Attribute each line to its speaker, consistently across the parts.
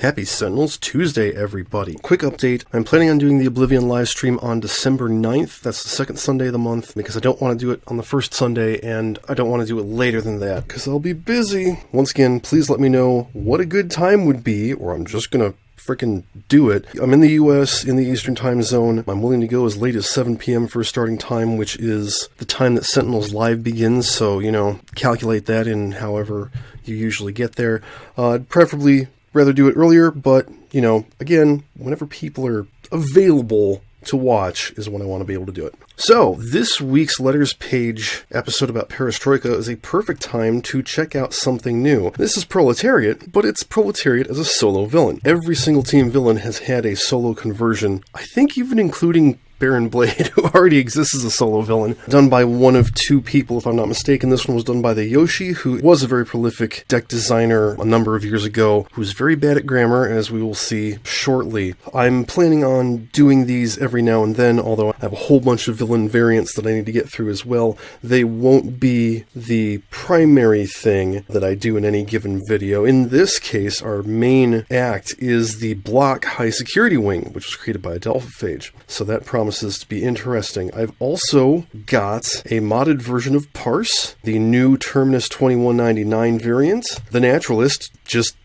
Speaker 1: Happy Sentinels Tuesday, everybody. Quick update. I'm planning on doing the Oblivion live stream on December 9th. That's the second Sunday of the month, because I don't want to do it on the first Sunday, and I don't want to do it later than that, because I'll be busy. Once again, please let me know what a good time would be, or I'm just gonna frickin' do it. I'm in the US, in the Eastern time zone. I'm willing to go as late as 7 p.m. for a starting time, which is the time that Sentinels live begins, so, calculate that in however you usually get there. I'd preferably rather do it earlier, but, again, whenever people are available to watch is when I want to be able to do it. So, this week's Letters Page episode about Perestroika is a perfect time to check out something new. This is Proletariat, but it's Proletariat as a solo villain. Every single team villain has had a solo conversion, I think even including Baron Blade, who already exists as a solo villain, done by one of two people, if I'm not mistaken. This one was done by the Yoshi, who was a very prolific deck designer a number of years ago, who's very bad at grammar, as we will see shortly. I'm planning on doing these every now and then, although I have a whole bunch of villain variants that I need to get through as well. They won't be the primary thing that I do in any given video. In this case, our main act is the block high security wing, which was created by Adelphophage. So that promises to be interesting. I've also got a modded version of Parse, the new Terminus 2199 variant, the Naturalist, just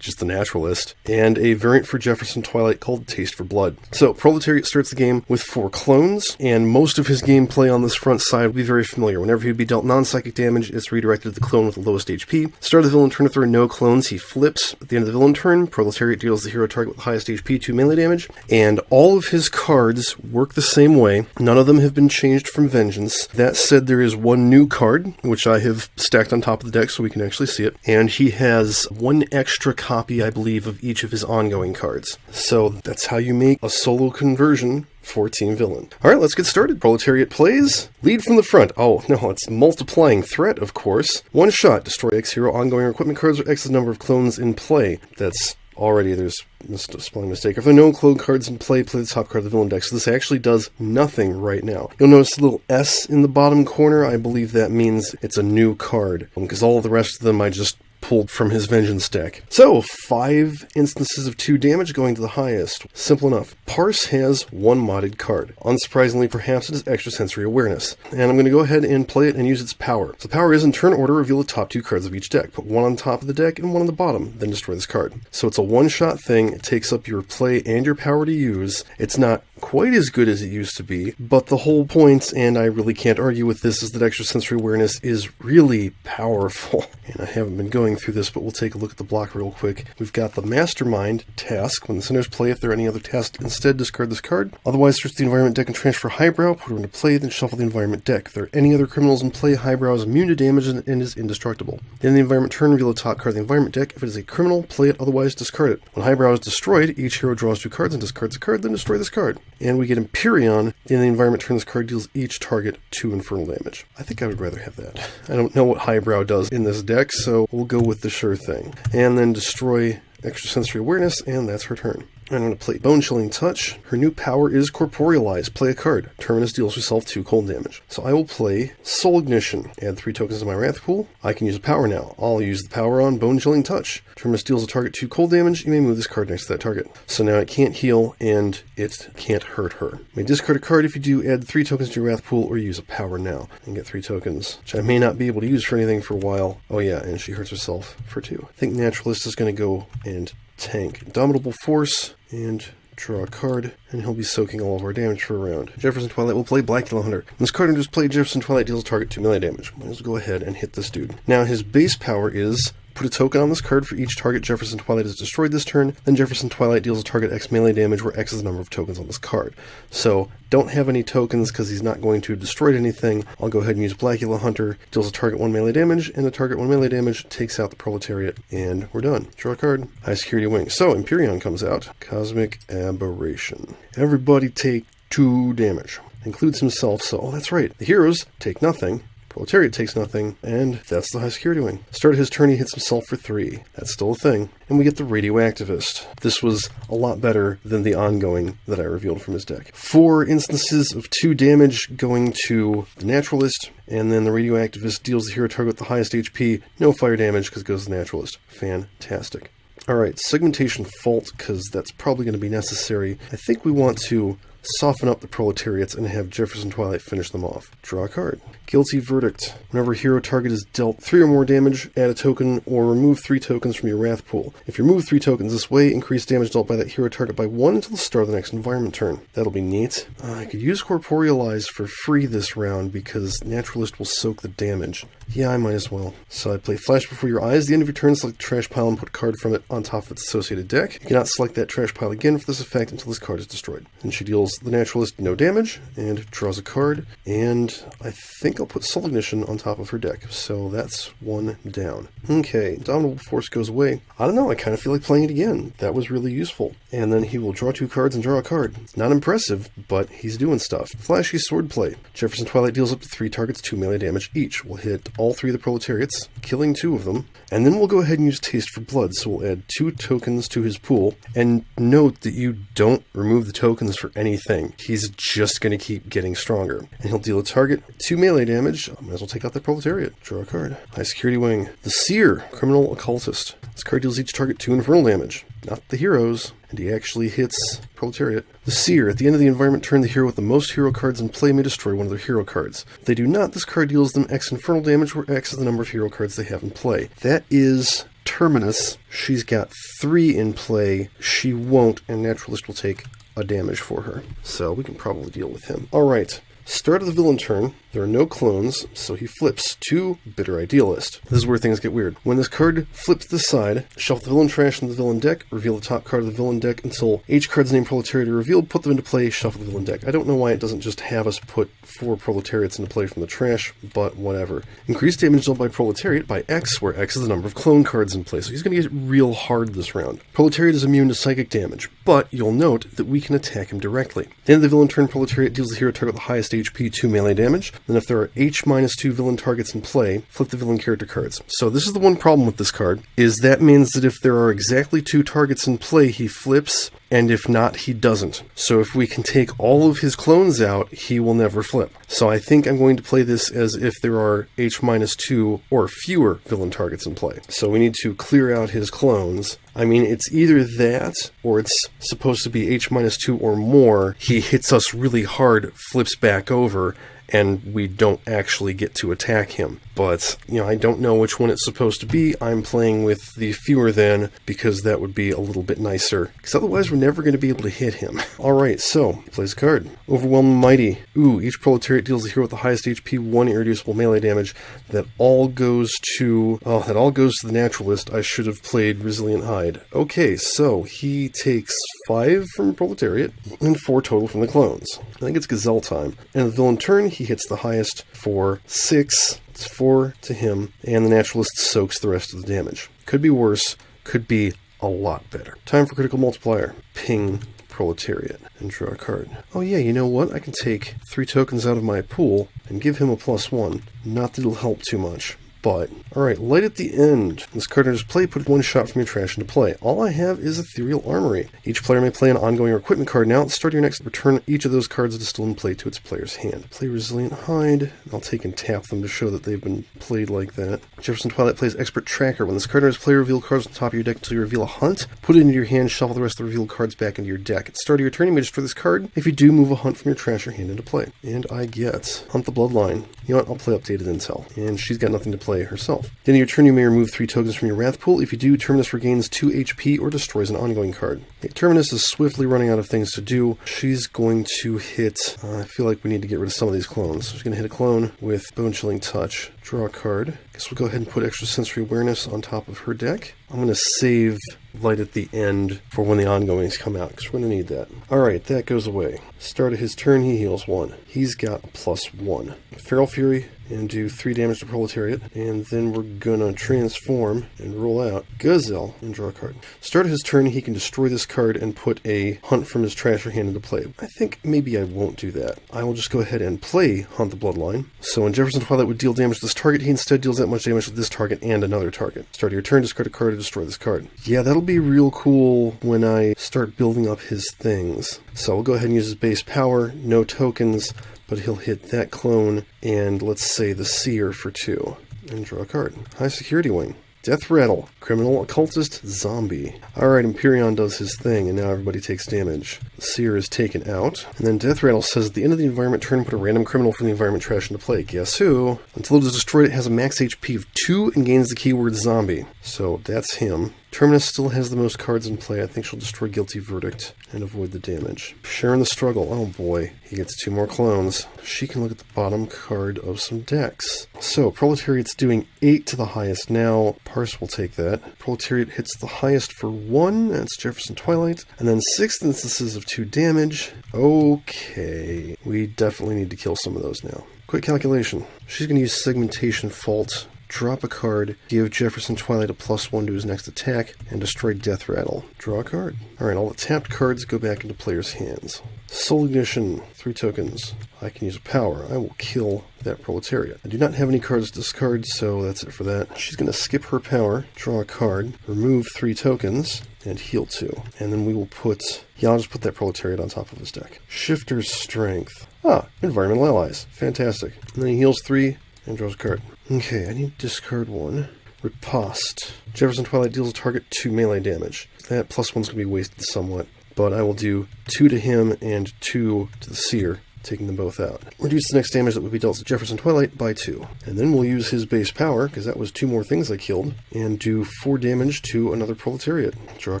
Speaker 1: the Naturalist, and a variant for Jefferson Twilight called Taste for Blood. So, Proletariat starts the game with 4 clones, and most of his gameplay on this front side will be very familiar. Whenever he would be dealt non-psychic damage, it's redirected to the clone with the lowest HP. Start of the villain turn, if there are no clones, he flips. At the end of the villain turn, Proletariat deals the hero target with the highest HP 2 melee damage, and all of his cards work the same way. None of them have been changed from Vengeance. That said, there is one new card, which I have stacked on top of the deck so we can actually see it, and he has one extra copy, I believe, of each of his ongoing cards. So that's how you make a solo conversion for Team Villain. Alright, let's get started. Proletariat plays. Lead from the front. Oh, no, it's multiplying threat, of course. One shot. Destroy X hero ongoing or equipment cards or X the number of clones in play. That's already, there's a spelling mistake. If there are no clone cards in play the top card of the villain deck. So this actually does nothing right now. You'll notice a little S in the bottom corner. I believe that means it's a new card, because all of the rest of them I just pulled from his Vengeance deck. So, 5 instances of 2 damage going to the highest. Simple enough. Parse has one modded card. Unsurprisingly, perhaps it is Extrasensory Awareness. And I'm going to go ahead and play it and use its power. So the power is, in turn order, reveal the top 2 cards of each deck. Put one on top of the deck and one on the bottom, then destroy this card. So it's a one-shot thing. It takes up your play and your power to use. It's not quite as good as it used to be, but the whole point, and I really can't argue with this, is that Extrasensory Awareness is really powerful. And I haven't been going through this, but we'll take a look at the block real quick. We've got the Mastermind task. When the Sentinels play, if there are any other tasks instead, discard this card. Otherwise, search the environment deck and transfer Highbrow, put her into play, then shuffle the environment deck. If there are any other criminals in play, Highbrow is immune to damage and is indestructible. Then the environment turn, reveal the top card of the environment deck. If it is a criminal, play it, otherwise discard it. When Highbrow is destroyed, each hero draws 2 cards and discards a card, then destroy this card. And we get Empyrean. In the environment turn, this card deals each target 2 infernal damage. I think I would rather have that. I don't know what Highbrow does in this deck, so we'll go with the sure thing. And then destroy Extrasensory Awareness, and that's her turn. I'm going to play Bone Chilling Touch. Her new power is Corporealize. Play a card. Terminus deals herself 2 cold damage. So I will play Soul Ignition. Add 3 tokens to my Wrath pool. I can use a power now. I'll use the power on Bone Chilling Touch. Terminus deals a target 2 cold damage. You may move this card next to that target. So now it can't heal, and it can't hurt her. You may discard a card. If you do, add 3 tokens to your Wrath pool, or use a power now and get 3 tokens, which I may not be able to use for anything for a while. Oh yeah, and she hurts herself for 2. I think Naturalist is going to go and tank Indomitable Force and draw a card, and he'll be soaking all of our damage for a round. Jefferson Twilight will play Blackula Hunter. When this card enters play, Jefferson Twilight deals target 2 melee damage. Might as well go ahead and hit this dude. Now his base power is put a token on this card for each target Jefferson Twilight is destroyed this turn, then Jefferson Twilight deals a target X melee damage, where X is the number of tokens on this card. So, don't have any tokens because he's not going to destroy anything. I'll go ahead and use Blackula Hunter, deals a target 1 melee damage, and the target 1 melee damage takes out the Proletariat, and we're done. Draw a card. High Security Wing. So, Empyrean comes out. Cosmic Aberration. Everybody take 2 damage. Includes himself, so, oh, that's right. The heroes take nothing. Proletariat takes nothing, and that's the High Security Wing. Start of his turn, he hits himself for 3. That's still a thing. And we get the Radioactivist. This was a lot better than the ongoing that I revealed from his deck. 4 instances of 2 damage going to the Naturalist, and then the Radioactivist deals the hero target with the highest HP. No fire damage because it goes to the Naturalist. Fantastic. Alright, segmentation fault, because that's probably going to be necessary. I think we want to soften up the Proletariats and have Jefferson Twilight finish them off. Draw a card. Guilty Verdict. Whenever a hero target is dealt 3 or more damage, add a token or remove 3 tokens from your Wrath pool. If you remove 3 tokens this way, increase damage dealt by that hero target by 1 until the start of the next environment turn. That'll be neat. I could use Corporealize for free this round because Naturalist will soak the damage. Yeah, I might as well. So I play Flash Before Your Eyes. At the end of your turn, select the trash pile and put a card from it on top of its associated deck. You cannot select that trash pile again for this effect until this card is destroyed. And she deals the Naturalist no damage and draws a card. And I think I'll put Soul Ignition on top of her deck. So that's 1 down. Okay, Indomitable Force goes away. I don't know, I kind of feel like playing it again. That was really useful. And then he will draw 2 cards and draw a card. Not impressive, but he's doing stuff. Flashy Swordplay. Jefferson Twilight deals up to 3 targets 2 melee damage each. We'll hit all 3 of the Proletariats, killing 2 of them. And then we'll go ahead and use Taste for Blood, so we'll add 2 tokens to his pool. And note that you don't remove the tokens for anything. He's just going to keep getting stronger. And he'll deal a target 2 melee damage. I might as well take out the Proletariat. Draw a card. High Security Wing. The Seer, Criminal Occultist. This card deals each target 2 infernal damage. Not the heroes. And he actually hits Proletariat. The Seer. At the end of the environment turn, the hero with the most hero cards in play may destroy one of their hero cards. If they do not, this card deals them X infernal damage, where X is the number of hero cards they have in play. That is Terminus. She's got 3 in play. She won't, and Naturalist will take a damage for her. So we can probably deal with him. Alright. Start of the villain turn. There are no clones, so he flips to Bitter Idealist. This is where things get weird. When this card flips to the side, shuffle the villain trash into the villain deck, reveal the top card of the villain deck until each card's named Proletariat are revealed, put them into play, shuffle the villain deck. I don't know why it doesn't just have us put 4 Proletariats into play from the trash, but whatever. Increase damage dealt by Proletariat by X, where X is the number of clone cards in play, so he's going to get real hard this round. Proletariat is immune to psychic damage, but you'll note that we can attack him directly. At the end of the villain turn, Proletariat deals the hero target with the highest HP 2 melee damage. Then if there are H-2 villain targets in play, flip the villain character cards. So this is the one problem with this card, is that means that if there are exactly 2 targets in play, he flips, and if not, he doesn't. So if we can take all of his clones out, he will never flip. So I think I'm going to play this as if there are H-2 or fewer villain targets in play. So we need to clear out his clones. I mean, it's either that, or it's supposed to be H-2 or more. He hits us really hard, flips back over, and we don't actually get to attack him. But, I don't know which one it's supposed to be. I'm playing with the fewer than, because that would be a little bit nicer. Because otherwise we're never going to be able to hit him. Alright, so, he plays a card. Overwhelm Mighty. Ooh, each Proletariat deals the hero with the highest HP 1 irreducible melee damage. That all goes to the Naturalist. I should have played Resilient Hide. Okay, so, he takes 5 from Proletariat, and 4 total from the clones. I think it's Gazelle time. And the villain turn, he hits the highest for 6. It's 4 to him, and the Naturalist soaks the rest of the damage. Could be worse, could be a lot better. Time for Critical Multiplier. Ping Proletariat and draw a card. Oh yeah, you know what? I can take 3 tokens out of my pool and give him a +1. Not that it'll help too much. But, alright, Light at the End. This card enters play, put 1 shot from your trash into play. All I have is Ethereal Armory. Each player may play an ongoing or equipment card now. At the start of your next return, each of those cards that is still in play to its player's hand. Play Resilient Hide. I'll take and tap them to show that they've been played like that. Jefferson Twilight plays Expert Tracker. When this card enters play, reveal cards on the top of your deck until you reveal a hunt. Put it into your hand, shuffle the rest of the revealed cards back into your deck. At the start of your turn, you may destroy this card. If you do, move a hunt from your trash or hand into play. And I get Hunt the Bloodline. You know what? I'll play Updated Intel. And she's got nothing to play herself. At the end of your turn, you may remove 3 tokens from your Wrath pool. If you do, Terminus regains 2 HP or destroys an ongoing card. Okay, Terminus is swiftly running out of things to do. She's going to hit... I feel like we need to get rid of some of these clones. She's going to hit a clone with Bone Chilling Touch. Draw a card. Guess we'll go ahead and put Extrasensory Awareness on top of her deck. I'm going to save Light at the End for when the ongoings come out, because we're going to need that. Alright, that goes away. Start of his turn, he heals 1. He's got a +1. Feral Fury, and do 3 damage to Proletariat, and then we're gonna transform and roll out Gazelle and draw a card. Start of his turn, he can destroy this card and put a Hunt from his trash or hand into play. I think maybe I won't do that. I will just go ahead and play Hunt the Bloodline. So when Jefferson Twilight would deal damage to this target, he instead deals that much damage to this target and another target. Start of your turn, discard a card to destroy this card. Yeah, that'll be real cool when I start building up his things. So we'll go ahead and use his base power, no tokens, but he'll hit that clone and let's say the Seer for 2 and draw a card. High Security Wing. Death Rattle, criminal, occultist, zombie. Alright, Empyrean does his thing, and now everybody takes damage. The Seer is taken out, and then Death Rattle says at the end of the environment turn, put a random criminal from the environment trash into play. Guess who? Until it is destroyed, it has a max HP of 2 and gains the keyword zombie. So that's him. Terminus still has the most cards in play. I think she'll destroy Guilty Verdict and avoid the damage. Sharing the Struggle. Oh boy, he gets 2 more clones. She can look at the bottom card of some decks. So, Proletariat's doing 8 to the highest now. Parse will take that. Proletariat hits the highest for 1. That's Jefferson Twilight. And then 6 instances of 2 damage. Okay. We definitely need to kill some of those now. Quick calculation. She's going to use Segmentation Fault. Drop a card, give Jefferson Twilight a +1 to his next attack, and destroy Death Rattle. Draw a card. Alright, all the tapped cards go back into players' hands. Soul Ignition, 3 tokens. I can use a power. I will kill that Proletariat. I do not have any cards to discard, so that's it for that. She's going to skip her power, draw a card, remove 3 tokens, and heal 2. And then we will put... yeah, I'll just put that Proletariat on top of his deck. Shifter's Strength. Ah, Environmental Allies. Fantastic. And then he heals 3 and draws a card. Okay, I need to discard 1. Riposte. Jefferson Twilight deals a target 2 melee damage. That +1's going to be wasted somewhat, but I will do 2 to him and 2 to the Seer, taking them both out. Reduce the next damage that would be dealt to Jefferson Twilight by 2. And then we'll use his base power, because that was 2 more things I killed, and do 4 damage to another Proletariat. Draw a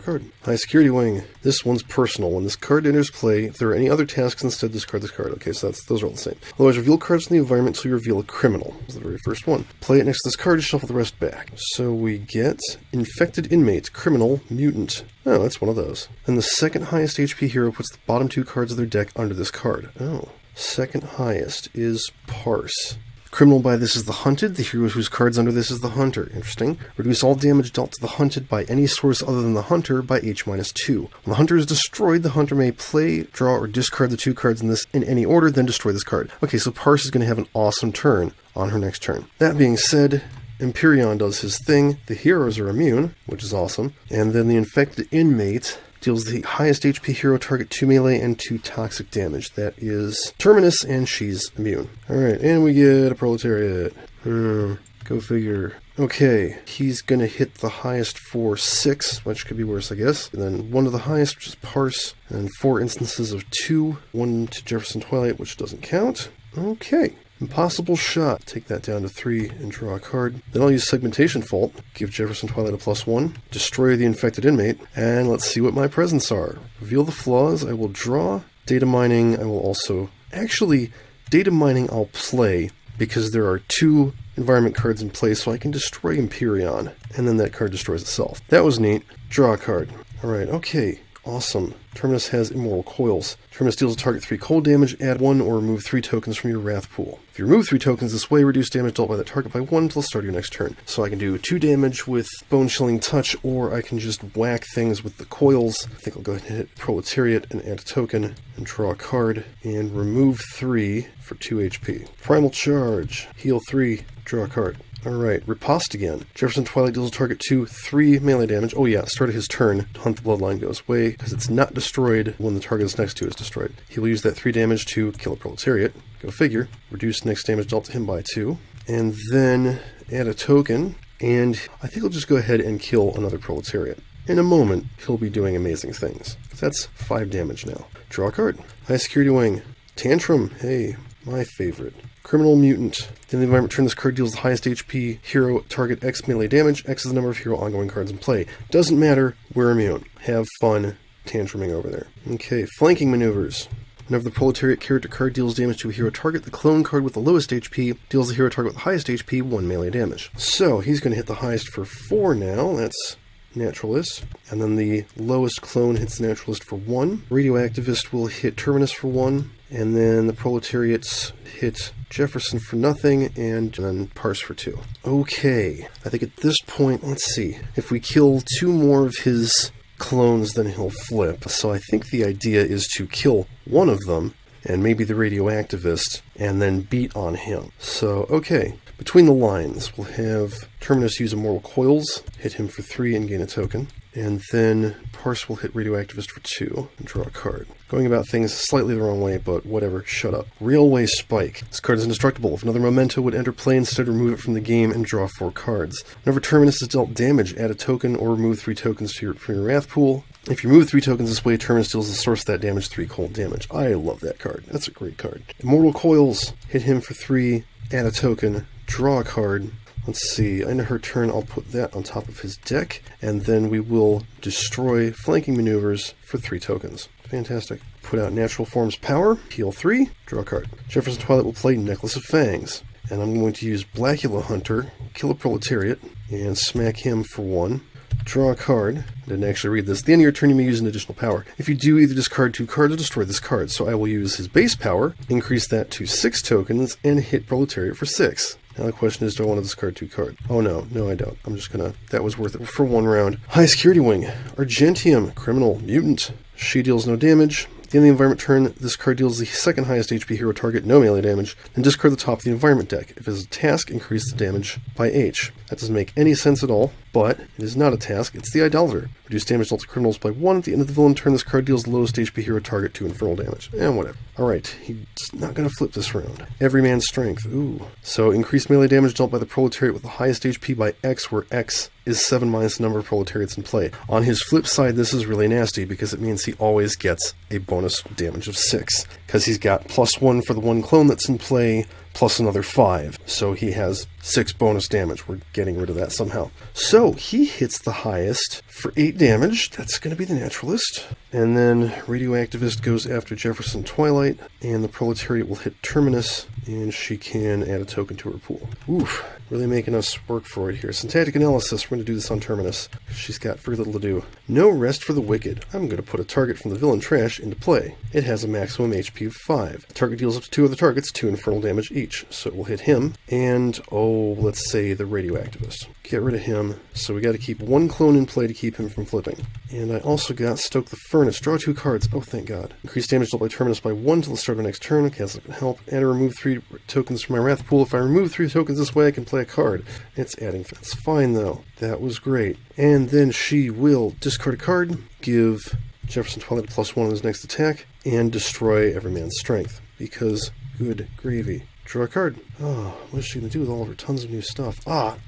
Speaker 1: card. High Security Wing. This one's personal. When this card enters play, if there are any other tasks instead, discard this card. Okay, so those are all the same. Otherwise, reveal cards from the environment until you reveal a criminal. This is the very first one. Play it next to this card, shuffle the rest back. So we get Infected Inmate, Criminal, Mutant. Oh, that's one of those. And the second highest HP hero puts the bottom 2 cards of their deck under this card. Oh. Second highest is Parse. Criminal by this is the Hunted. The hero whose cards under this is the Hunter. Interesting. Reduce all damage dealt to the Hunted by any source other than the Hunter by H-2. When the Hunter is destroyed, the Hunter may play, draw, or discard the 2 cards in this in any order, then destroy this card. Okay, so Parse is going to have an awesome turn on her next turn. That being said, Empyrean does his thing. The heroes are immune, which is awesome. And then the Infected Inmate deals the highest HP hero target 2 melee and 2 toxic damage. That is Terminus, and she's immune. Alright, and we get a Proletariat. Go figure. Okay, he's gonna hit the highest for 6, which could be worse, I guess. And then 1 to the highest, which is Parse. And 4 instances of 2. 1 to Jefferson Twilight, which doesn't count. Okay. Impossible Shot. Take that down to 3 and draw a card. Then I'll use Segmentation Fault. Give Jefferson Twilight a +1. Destroy the Infected Inmate. And let's see what my presents are. Reveal the flaws. I will draw. Data Mining. I will also... actually, Data Mining I'll play because there are 2 environment cards in play, so I can destroy Empyrean. And then that card destroys itself. That was neat. Draw a card. Alright, okay. Awesome. Terminus has Immoral Coils. Terminus deals a target 3 cold damage, add 1 or remove 3 tokens from your Wrath pool. If you remove 3 tokens this way, reduce damage dealt by that target by 1 until the start of your next turn. So I can do 2 damage with Bone Chilling Touch, or I can just whack things with the coils. I think I'll go ahead and hit Proletariat and add a token, and draw a card, and remove 3 for 2 HP. Primal Charge. Heal 3, draw a card. Alright, Riposte again. Jefferson Twilight deals a target 2, 3 melee damage. Oh yeah, start of his turn, Hunt the Bloodline goes away, because it's not destroyed when the target is next to is destroyed. He will use that 3 damage to kill a Proletariat. Go figure. Reduce next damage dealt to him by 2. And then add a token, and I think I'll just go ahead and kill another Proletariat. In a moment, he'll be doing amazing things. That's 5 damage now. Draw a card. High Security Wing. Tantrum. Hey, my favorite. Criminal Mutant. In the environment turn, this card deals the highest HP hero target X melee damage. X is the number of hero ongoing cards in play. Doesn't matter, we're immune. Have fun tantruming over there. Okay, Flanking Maneuvers. Whenever the Proletariat character card deals damage to a hero target, the clone card with the lowest HP deals the hero target with the highest HP 1 melee damage. So, he's going to hit the highest for 4 now. That's Naturalist. And then the lowest clone hits the Naturalist for 1. Radioactivist will hit Terminus for 1. And then the Proletariats hit Jefferson for nothing, and then Parse for 2. Okay, I think at this point, let's see. If we kill 2 more of his clones, then he'll flip. So I think the idea is to kill one of them, and maybe the radioactivist, and then beat on him. So, okay. Between the lines, we'll have Terminus use Immortal Coils, hit him for 3 and gain a token. And then Parse will hit Radioactivist for 2 and draw a card. Going about things slightly the wrong way, but whatever, shut up. Railway Spike. This card is indestructible. If another memento would enter play, instead remove it from the game and draw 4 cards. Whenever Terminus is dealt damage, add a token or remove 3 tokens from your Wrath pool. If you remove 3 tokens this way, Terminus deals the source of that damage 3 cold damage. I love that card. That's a great card. Immortal Coils. Hit him for 3, add a token, draw a card. Let's see, end of her turn, I'll put that on top of his deck, and then we will destroy flanking maneuvers for 3 tokens. Fantastic. Put out Natural Form's Power, heal 3, draw a card. Jefferson Twilight will play Necklace of Fangs, and I'm going to use Blackula Hunter, kill a Proletariat, and smack him for 1. Draw a card. I didn't actually read this. At the end of your turn, you may use an additional power. If you do, either discard 2 cards or destroy this card. So I will use his base power, increase that to 6 tokens, and hit Proletariat for 6. Now the question is, do I want to discard 2 cards? Oh no, I don't. I'm just gonna... That was worth it for 1 round. High Security Wing. Argentium. Criminal. Mutant. She deals no damage. At the end of the environment turn, this card deals the second highest HP hero target, no melee damage, then discard the top of the environment deck. If it is a task, increase the damage by H. That doesn't make any sense at all, but it is not a task, it's the Idolater. Reduce damage dealt to criminals by 1. At the end of the villain turn, this card deals the lowest HP hero target 2 infernal damage. And whatever. Alright, he's not going to flip this round. Everyman Strength, ooh. So increase melee damage dealt by the Proletariat with the highest HP by X, where X is 7 minus the number of Proletariats in play. On his flip side, this is really nasty because it means he always gets a bonus damage of 6. Because he's got +1 for the 1 clone that's in play, plus another 5. So he has 6 bonus damage. We're getting rid of that somehow. So he hits the highest for 8 damage. That's going to be the Naturalist. And then Radioactivist goes after Jefferson Twilight, and the Proletariat will hit Terminus, and she can add a token to her pool. Oof, really making us work for it here. Syntactic Analysis, we're going to do this on Terminus. She's got very little to do. No Rest for the Wicked. I'm going to put a target from the villain trash into play. It has a maximum HP of 5. The target deals up to 2 other targets 2 infernal damage each, so it will hit him, and, let's say the Radioactivist. Get rid of him, so we got to keep 1 clone in play to keep him from flipping. And I also got Stoke the Furnace. Draw 2 cards. Oh, thank God. Increase damage dealt by Terminus by 1 till the start of next turn. Okay, that's not going to help. And I remove 3 tokens from my Wrath pool. If I remove 3 tokens this way, I can play a card. It's adding. It's fine, though. That was great. And then she will discard a card, give Jefferson Twilight a +1 on his next attack, and destroy Everyman's Strength. Because, good gravy. Draw a card. Oh, what is she going to do with all of her tons of new stuff?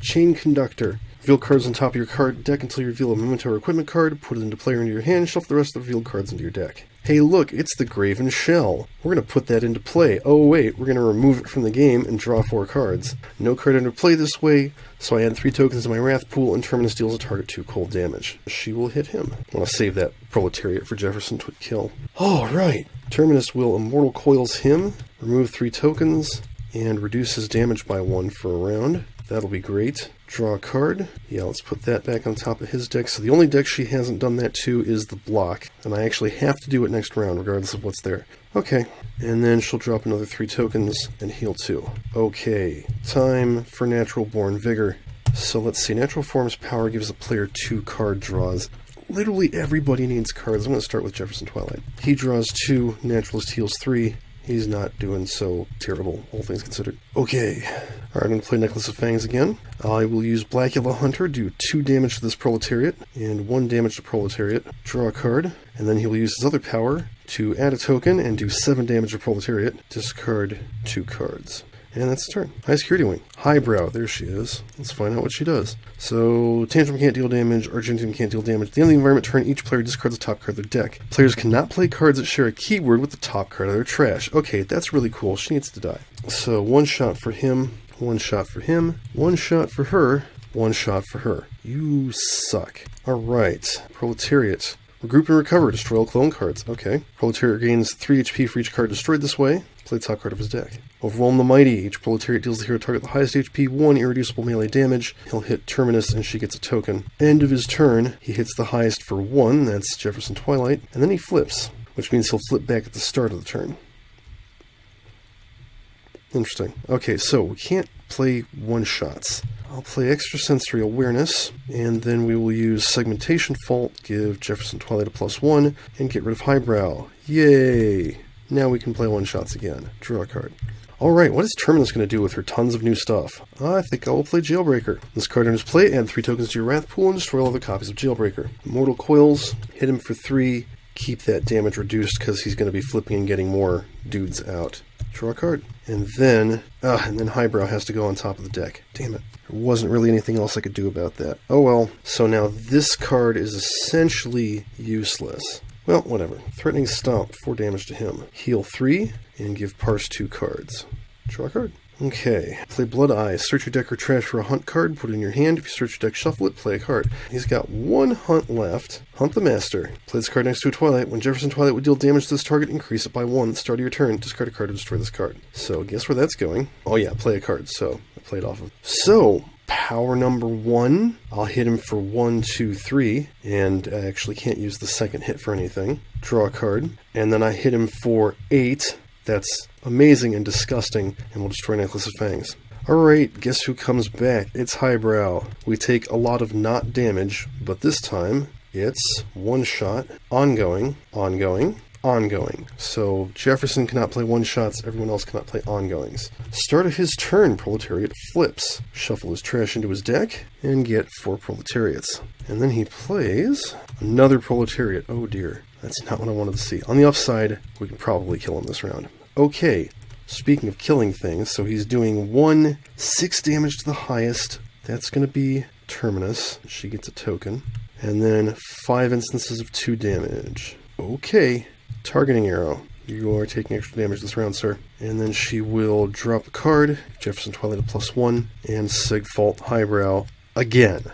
Speaker 1: Chain Conductor. Reveal cards on top of your card deck until you reveal a memento or equipment card, put it into play or into your hand, shuffle the rest of the revealed cards into your deck. Hey look, it's the Graven Shell. We're going to put that into play. Oh wait, we're going to remove it from the game and draw 4 cards. No card under play this way, so I add 3 tokens to my Wrath pool, and Terminus deals a target 2 cold damage. She will hit him. I want to save that Proletariat for Jefferson to kill. Alright, Terminus will Immortal Coils him, remove 3 tokens, and reduce his damage by 1 for a round. That'll be great. Draw a card. Yeah, let's put that back on top of his deck. So the only deck she hasn't done that to is the block. And I actually have to do it next round, regardless of what's there. Okay. And then she'll drop another 3 tokens and heal 2. Okay. Time for Natural Born Vigor. So let's see. Natural Form's Power gives a player 2 card draws. Literally everybody needs cards. I'm going to start with Jefferson Twilight. He draws 2. Naturalist heals 3. He's not doing so terrible, all things considered. Okay. Alright, I'm going to play Necklace of Fangs again. I will use Blackula Hunter, do 2 damage to this Proletariat, and 1 damage to Proletariat. Draw a card, and then he will use his other power to add a token and do 7 damage to Proletariat. Discard 2 cards. And that's the turn. High Security Wing. Highbrow, there she is. Let's find out what she does. So, Tantrum can't deal damage, Argentium can't deal damage. At the end of the environment turn, each player discards the top card of their deck. Players cannot play cards that share a keyword with the top card of their trash. Okay, that's really cool. She needs to die. So, 1 shot for him, 1 shot for him, 1 shot for her, 1 shot for her. You suck. Alright, Proletariat. Regroup and recover, destroy all clone cards. Okay. Proletariat gains 3 HP for each card destroyed this way. Play the top card of his deck. Overwhelm the Mighty. Each Proletariat deals the hero target the highest HP, 1 irreducible melee damage. He'll hit Terminus and she gets a token. End of his turn, he hits the highest for 1, that's Jefferson Twilight, and then he flips, which means he'll flip back at the start of the turn. Interesting. Okay, so we can't play 1-shots. I'll play Extrasensory Awareness, and then we will use Segmentation Fault, give Jefferson Twilight a +1, and get rid of Highbrow. Yay! Now we can play one-shots again. Draw a card. Alright, what is Terminus going to do with her tons of new stuff? I think I will play Jailbreaker. This card enters play, add 3 tokens to your Wrath pool, and destroy all other copies of Jailbreaker. Mortal Coils, hit him for 3, keep that damage reduced because he's going to be flipping and getting more dudes out. Draw a card. And then Highbrow has to go on top of the deck. Damn it. There wasn't really anything else I could do about that. Oh well. So now this card is essentially useless. Well, whatever. Threatening Stomp, 4 damage to him. Heal 3, and give Parse 2 cards. Draw a card. Okay. Play Blood Eye. Search your deck or trash for a hunt card, put it in your hand. If you search your deck, shuffle it, play a card. He's got 1 hunt left. Hunt the Master. Play this card next to a Twilight. When Jefferson Twilight would deal damage to this target, increase it by 1 at the start of your turn. Discard a card to destroy this card. So, guess where that's going? Oh yeah, play a card. So, I played off of. So, power number 1. I'll hit him for 1, 2, 3, and I actually can't use the second hit for anything. Draw a card. And then I hit him for 8. That's amazing and disgusting, and we'll destroy Necklace of Fangs. Alright, guess who comes back? It's Highbrow. We take a lot of not damage, but this time it's one shot, ongoing, ongoing, ongoing. So Jefferson cannot play one-shots, everyone else cannot play ongoings. Start of his turn, Proletariat flips. Shuffle his trash into his deck, and get 4 Proletariats. And then he plays another Proletariat. Oh dear, that's not what I wanted to see. On the upside, we can probably kill him this round. Okay, speaking of killing things, so he's doing 6 damage to the highest. That's going to be Terminus. She gets a token. And then 5 instances of 2 damage. Okay. Targeting Arrow. You are taking extra damage this round, sir. And then she will drop a card. Jefferson Twilight a +1. And Sigfault Highbrow again.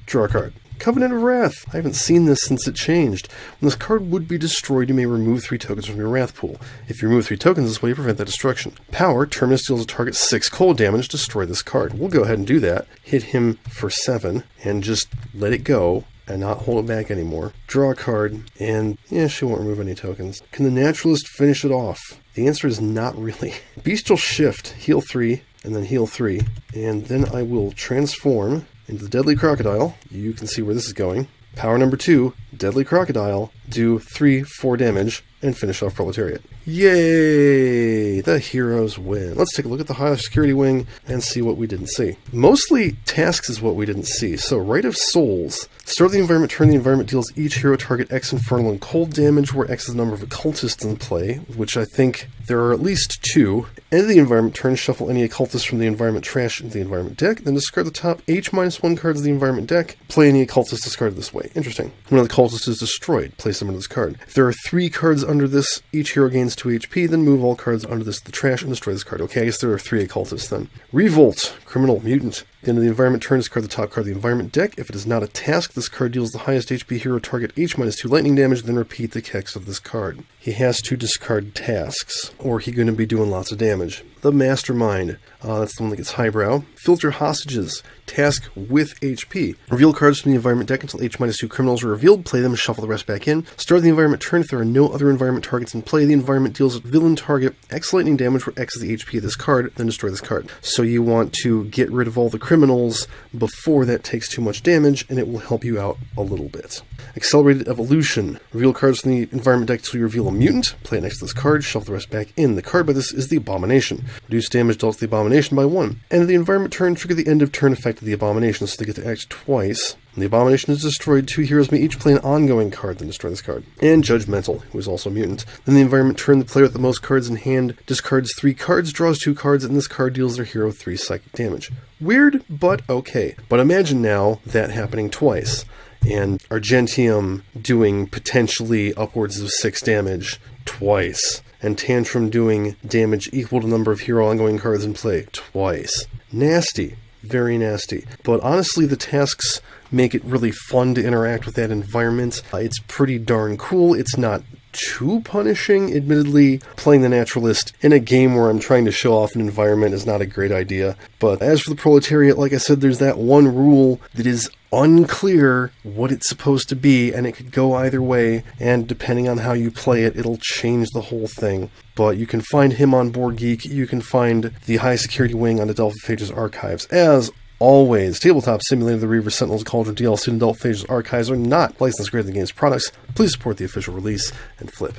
Speaker 1: Draw a card. Covenant of Wrath. I haven't seen this since it changed. When this card would be destroyed, you may remove 3 tokens from your Wrath pool. If you remove 3 tokens, this way you prevent that destruction. Power. Terminus deals a target 6 cold damage. Destroy this card. We'll go ahead and do that. Hit him for 7. And just let it go. And not hold it back anymore. Draw a card, and yeah, she won't remove any tokens. Can the Naturalist finish it off? The answer is not really. Bestial Shift, heal 3, and then heal 3, and then I will transform into the Deadly Crocodile. You can see where this is going. Power number 2, Deadly Crocodile, do 3, 4 damage, and finish off Proletariat. Yay! The heroes win. Let's take a look at the high security wing and see what we didn't see. Mostly tasks is what we didn't see. So, Rite of Souls. Start the environment, turn the environment deals each hero target X infernal and cold damage, where X is the number of occultists in play, which I think there are at least 2. End of the environment turn, shuffle any occultists from the environment trash into the environment deck, then discard the top H-1 cards of the environment deck, play any occultists discarded this way. Interesting. When the occultist is destroyed, place them into this card. If there are 3 cards under this, each hero gains 2 HP, then move all cards under this to the trash and destroy this card. Okay, I guess there are 3 occultists then. Revolt, criminal, mutant. At the end of the environment turn, discard the top card of the environment deck. If it is not a task, this card deals the highest HP hero target H-2 lightning damage, then repeat the text of this card. He has to discard tasks, or he's going to be doing lots of damage. The Mastermind, that's the one that gets Highbrow. Filter Hostages, task with HP. Reveal cards from the environment deck until H-2 criminals are revealed, play them, shuffle the rest back in. Start the environment turn. If there are no other environment targets in play, the environment deals villain target X lightning damage, where X is the HP of this card, then destroy this card. So you want to get rid of all the criminals before that takes too much damage, and it will help you out a little bit. Accelerated Evolution. Reveal cards from the environment deck until you reveal a mutant. Play it next to this card, shuffle the rest back in. The card by this is the Abomination. Reduce damage dealt to the Abomination by 1. End of the environment turn, trigger the end of turn effect of the Abomination, so they get to act twice. When the Abomination is destroyed, 2 heroes may each play an ongoing card, then destroy this card. And Judgmental, who is also a mutant. Then the environment turn, the player with the most cards in hand discards 3 cards, draws 2 cards, and this card deals their hero 3 psychic damage. Weird, but okay. But imagine now that happening twice, and Argentium doing potentially upwards of 6 damage twice, and Tantrum doing damage equal to the number of hero ongoing cards in play twice. Nasty. Very nasty. But honestly, the tasks make it really fun to interact with that environment. It's pretty darn cool. It's not too punishing. Admittedly, playing the Naturalist in a game where I'm trying to show off an environment is not a great idea. But as for the Proletariat, like I said, there's that one rule that is unclear what it's supposed to be, and it could go either way, and depending on how you play it, it'll change the whole thing. But you can find him on Board Geek. You can find the High Security Wing on Adolph Phages Archives. As always, Tabletop Simulator, the Reaver, Sentinels, Cauldron DLC, and Adolph Phages Archives are not licensed Great Games products. Please support the official release and flip.